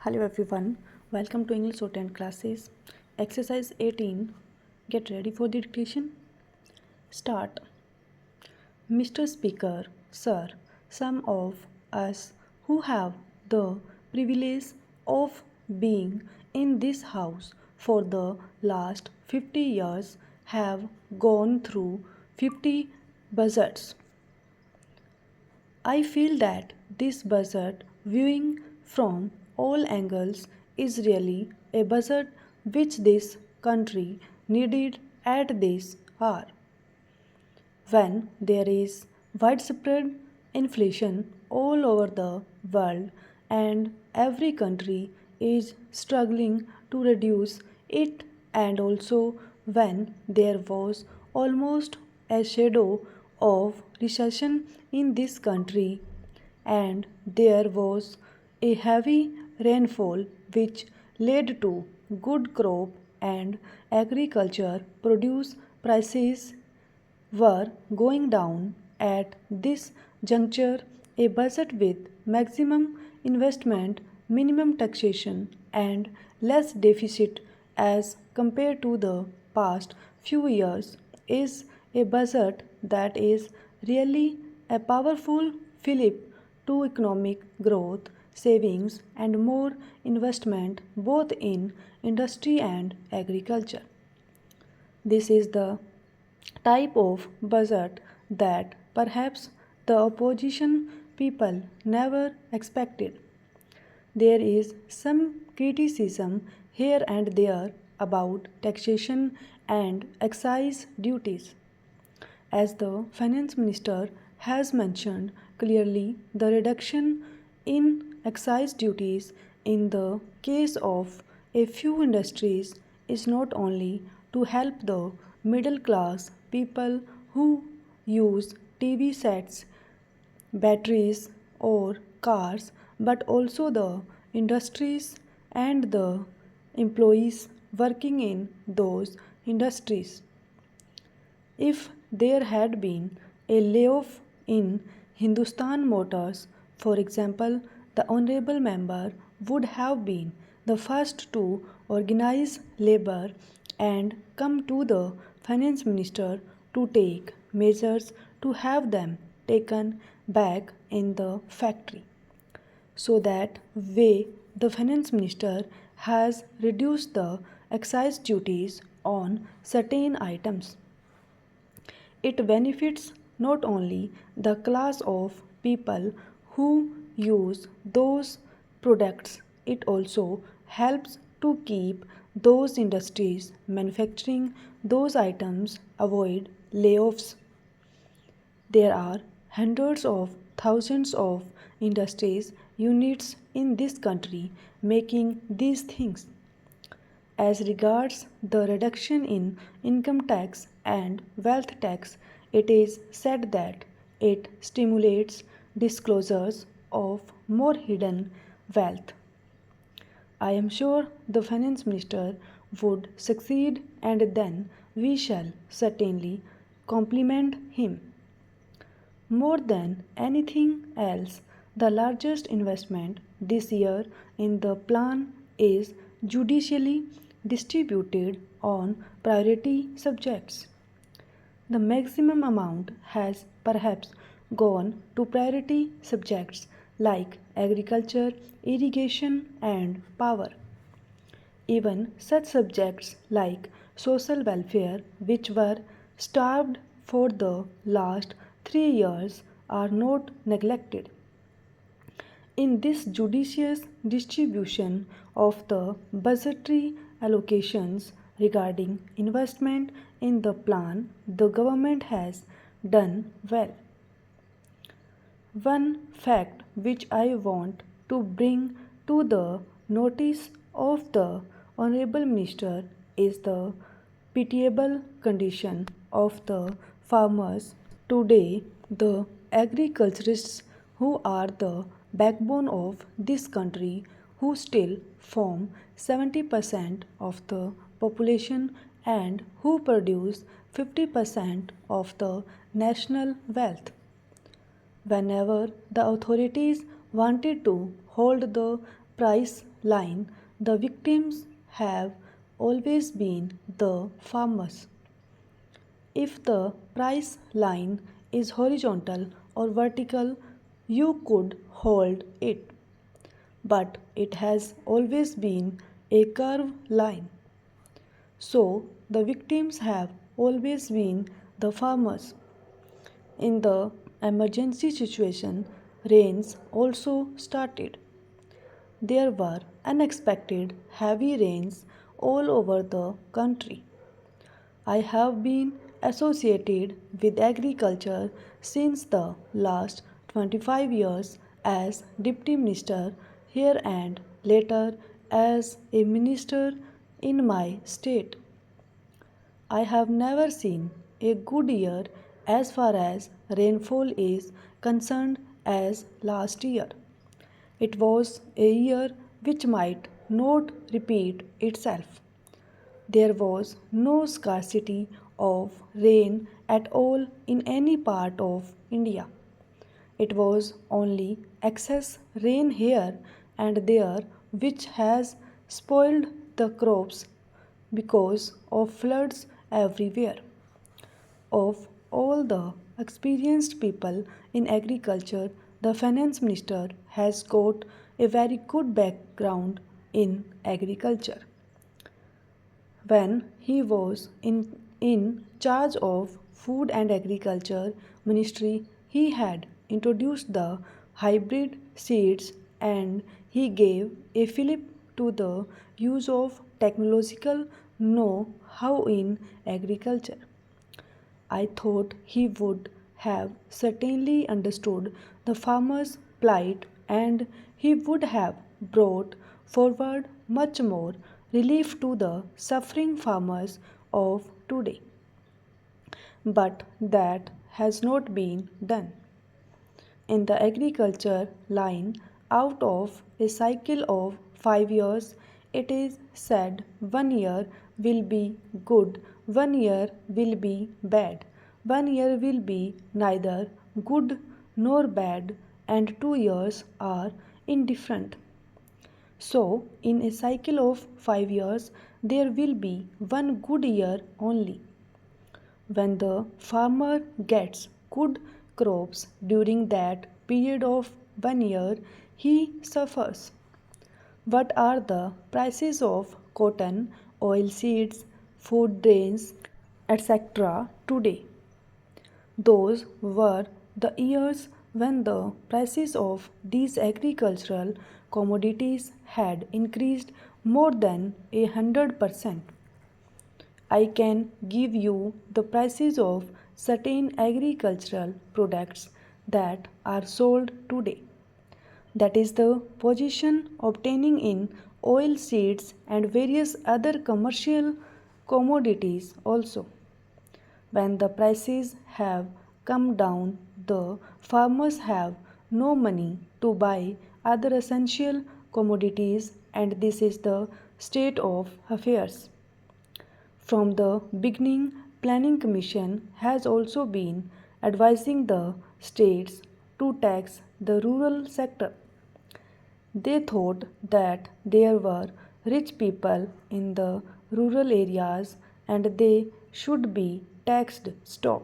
Hello everyone, welcome to English Shorthand classes. Exercise 18. Get ready for the dictation. Start. Mr. Speaker, Sir, some of us who have the privilege of being in this house for the last 50 years have gone through 50 budgets. I feel that this budget, viewing from all angles, is really a budget which this country needed at this hour. When there is widespread inflation all over the world and every country is struggling to reduce it, and also when there was almost a shadow of recession in this country, and there was a heavy rainfall which led to good crop and agriculture produce prices were going down. At this juncture, a budget with maximum investment, minimum taxation, and less deficit as compared to the past few years is a budget that is really a powerful fillip to economic growth, savings, and more investment both in industry and agriculture. This is the type of budget that perhaps the opposition people never expected. There is some criticism here and there about taxation and excise duties. As the finance minister has mentioned clearly, the reduction in excise duties in the case of a few industries is not only to help the middle class people who use TV sets, batteries, or cars, but also the industries and the employees working in those industries. If there had been a layoff in Hindustan Motors, for example, the Honorable Member would have been the first to organize labor and come to the Finance Minister to take measures to have them taken back in the factory. So that way, the Finance Minister has reduced the excise duties on certain items. It benefits not only the class of people who use those products, it also helps to keep those industries manufacturing those items avoid layoffs. There are hundreds of thousands of industries units in this country making these things. As regards the reduction in income tax and wealth tax, it is said that it stimulates disclosures of more hidden wealth. I am sure the finance minister would succeed, and then we shall certainly compliment him. More than anything else, the largest investment this year in the plan is judicially distributed on priority subjects. The maximum amount has perhaps gone to priority subjects like agriculture, irrigation, and power. Even such subjects like social welfare, which were starved for the last 3 years, are not neglected. In this judicious distribution of the budgetary allocations regarding investment in the plan, the government has done well. One fact which I want to bring to the notice of the Honorable Minister is the pitiable condition of the farmers. Today, the agriculturists who are the backbone of this country, who still form 70% of the population and who produce 50% of the national wealth. Whenever the authorities wanted to hold the price line, the victims have always been the farmers. If the price line is horizontal or vertical, you could hold it, but it has always been a curved line. So the victims have always been the farmers. In the emergency situation, rains also started. There were unexpected heavy rains all over the country. I have been associated with agriculture since the last 25 years as Deputy Minister here and later as a minister in my state. I have never seen a good year as far as rainfall is concerned as last year. It was a year which might not repeat itself. There was no scarcity of rain at all in any part of India. It was only excess rain here and there which has spoiled the crops because of floods everywhere. Of all the experienced people in agriculture, the finance minister has got a very good background in agriculture. When he was in charge of food and agriculture ministry, he had introduced the hybrid seeds and he gave a fillip to the use of technological know-how in agriculture. I thought he would have certainly understood the farmer's plight and he would have brought forward much more relief to the suffering farmers of today. But that has not been done. In the agriculture line, out of a cycle of 5 years, it is said 1 year will be good, 1 year will be bad, 1 year will be neither good nor bad, and 2 years are indifferent. So, in a cycle of 5 years, there will be one good year only. When the farmer gets good crops during that period of 1 year, he suffers. What are the prices of cotton, oilseeds, food grains, etc. today? Those were the years when the prices of these agricultural commodities had increased more than 100%. I can give you the prices of certain agricultural products that are sold today. That is the position obtaining in oil seeds and various other commercial commodities also. When the prices have come down, the farmers have no money to buy other essential commodities, and this is the state of affairs. From the beginning, Planning Commission has also been advising the states to tax the rural sector. They thought that there were rich people in the rural areas and they should be taxed. Stop.